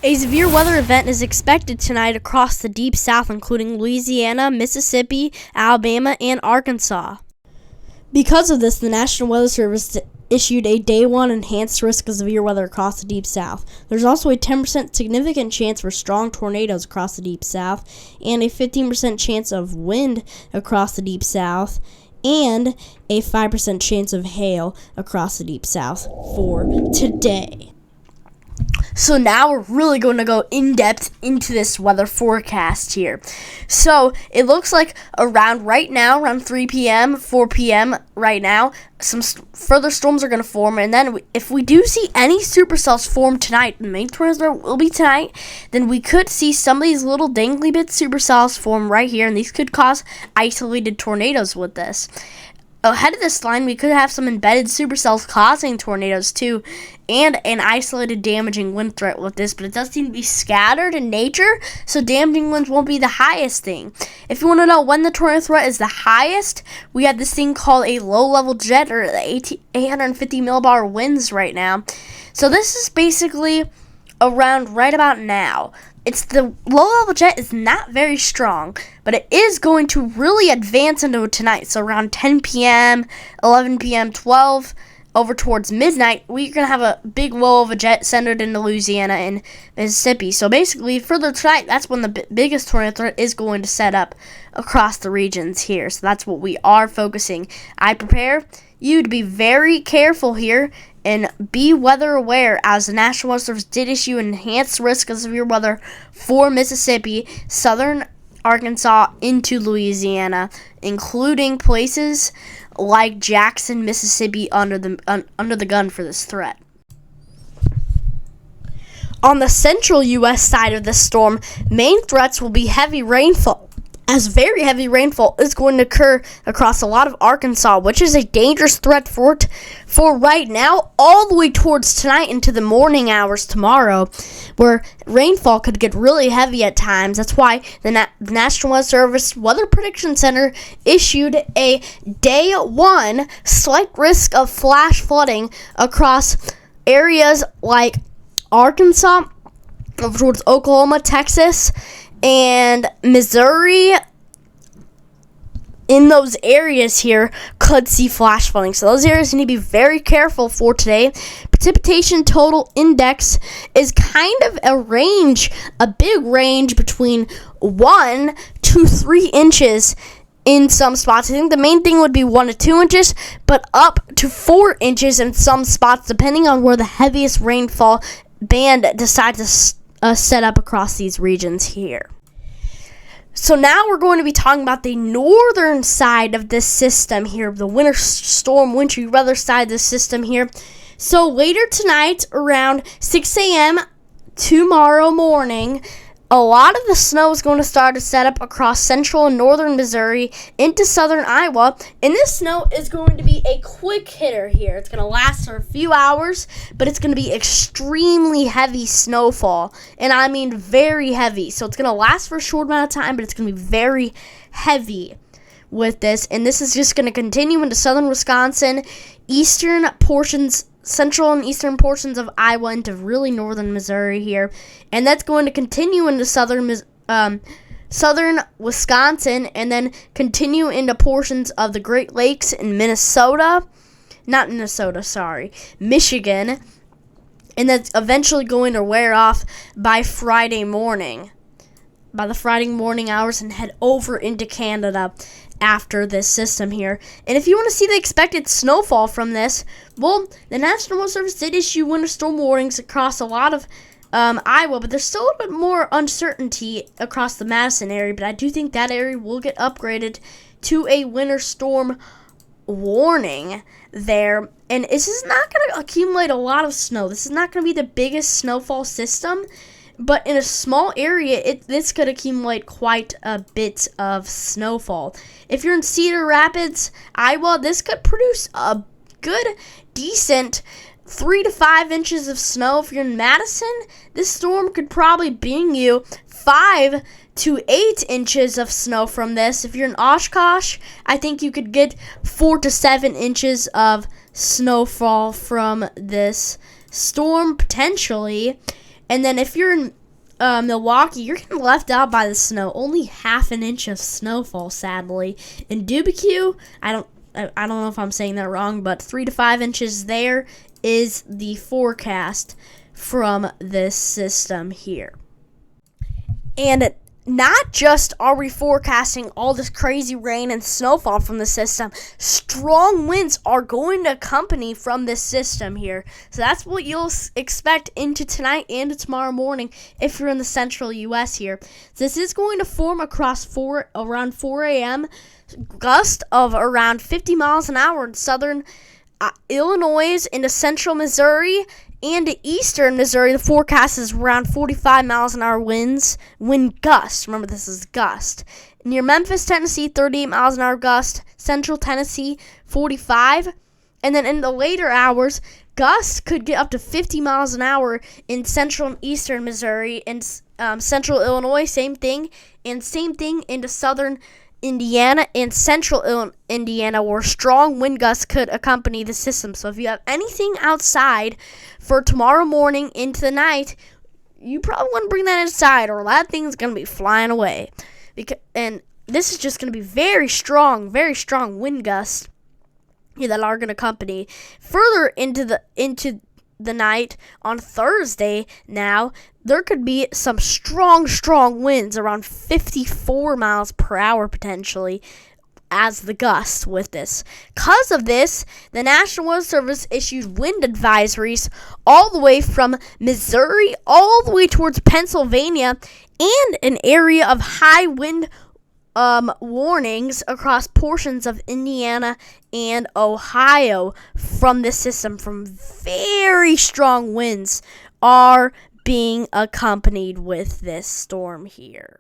A severe weather event is expected tonight across the Deep South, including Louisiana, Mississippi, Alabama, and Arkansas. Because of this, the National Weather Service issued a Day 1 enhanced risk of severe weather across the Deep South. There's also a 10% significant chance for strong tornadoes across the Deep South, and a 15% chance of wind across the Deep South, and a 5% chance of hail across the Deep South for today. So now we're really going to go in depth into this weather forecast here. So it looks like around 3 p.m., 4 p.m. right now, some further storms are going to form. And then if we do see any supercells form tonight, the main tornado will be tonight, then we could see some of these little dangly bit supercells form right here. And these could cause isolated tornadoes with this. Ahead of this line, we could have some embedded supercells causing tornadoes too, and an isolated damaging wind threat with this, but it does seem to be scattered in nature, so damaging winds won't be the highest thing. If you want to know when the tornado threat is the highest, we have this thing called a low-level jet, or 850 millibar winds right now. So this is basically around right about now. It's the low-level jet is not very strong, but it is going to really advance into tonight. So around 10 p.m., 11 p.m., 12, over towards midnight, we're going to have a big low of a jet centered into Louisiana and Mississippi. So basically, further tonight, that's when the biggest tornado threat is going to set up across the regions here. So that's what we are focusing. I prepare you to be very careful here and be weather aware, as the National Weather Service did issue an enhanced risk of severe weather for Mississippi, southern Arkansas into Louisiana, including places like Jackson, Mississippi, under the gun for this threat. On the central U.S. side of this storm, main threats will be heavy rainfall, as very heavy rainfall is going to occur across a lot of Arkansas, which is a dangerous threat for right now, all the way towards tonight into the morning hours tomorrow, where rainfall could get really heavy at times. That's why the National Weather Service Weather Prediction Center issued a Day 1 slight risk of flash flooding across areas like Arkansas, over towards Oklahoma, Texas, and Missouri. In those areas here could see flash flooding. So those areas need to be very careful for today. Precipitation total index is kind of a big range between 1 to 3 inches in some spots. I think the main thing would be 1 to 2 inches, but up to 4 inches in some spots, depending on where the heaviest rainfall band decides to set up across these regions here. So now we're going to be talking about the northern side of this system here, the winter storm, wintry weather side of the system here. So later tonight, around 6 a.m. tomorrow morning, a lot of the snow is going to start to set up across central and northern Missouri into southern Iowa. And this snow is going to be a quick hitter here. It's going to last for a few hours, but it's going to be extremely heavy snowfall. And I mean very heavy. So it's going to last for a short amount of time, but it's going to be very heavy with this. And this is just going to continue into southern Wisconsin, central and eastern portions of Iowa into really northern Missouri here, and that's going to continue into southern Wisconsin, and then continue into portions of the Great Lakes in Michigan, and that's eventually going to wear off by Friday morning, by the Friday morning hours, and head over into Canada after this system here. And if you want to see the expected snowfall from this, well, the National Weather Service did issue winter storm warnings across a lot of Iowa, but there's still a little bit more uncertainty across the Madison area, but I do think that area will get upgraded to a winter storm warning there. And this is not going to accumulate a lot of snow. This is not going to be the biggest snowfall system, but in a small area, this could accumulate quite a bit of snowfall. If you're in Cedar Rapids, Iowa, this could produce a good, decent 3 to 5 inches of snow. If you're in Madison, this storm could probably bring you 5 to 8 inches of snow from this. If you're in Oshkosh, I think you could get 4 to 7 inches of snowfall from this storm, potentially. And then if you're in Milwaukee, you're getting left out by the snow. Only half an inch of snowfall, sadly. In Dubuque, I don't know if I'm saying that wrong, but 3 to 5 inches there is the forecast from this system here. And not just are we forecasting all this crazy rain and snowfall from the system, strong winds are going to accompany from this system here. So that's what you'll expect into tonight and tomorrow morning if you're in the central U.S. here. This is going to form across around 4 a.m. Gust of around 50 miles an hour in southern Illinois into central Missouri and eastern Missouri. The forecast is around 45 miles an hour wind gust. Remember, this is gust. Near Memphis, Tennessee, 38 miles an hour gust. Central Tennessee, 45. And then in the later hours, gusts could get up to 50 miles an hour in central and eastern Missouri. And central Illinois, same thing. And same thing into southern Indiana and central Indiana, where strong wind gusts could accompany the system. So if you have anything outside for tomorrow morning into the night, you probably want to bring that inside, or that thing's going to be flying away. And this is just going to be very strong wind gusts that are going to accompany further into the night on Thursday. Now there could be some strong winds around 54 miles per hour potentially as the gusts with this. Because of this, the National Weather Service issued wind advisories all the way from Missouri all the way towards Pennsylvania, and an area of high wind warnings across portions of Indiana and Ohio from this system. From very strong winds are being accompanied with this storm here.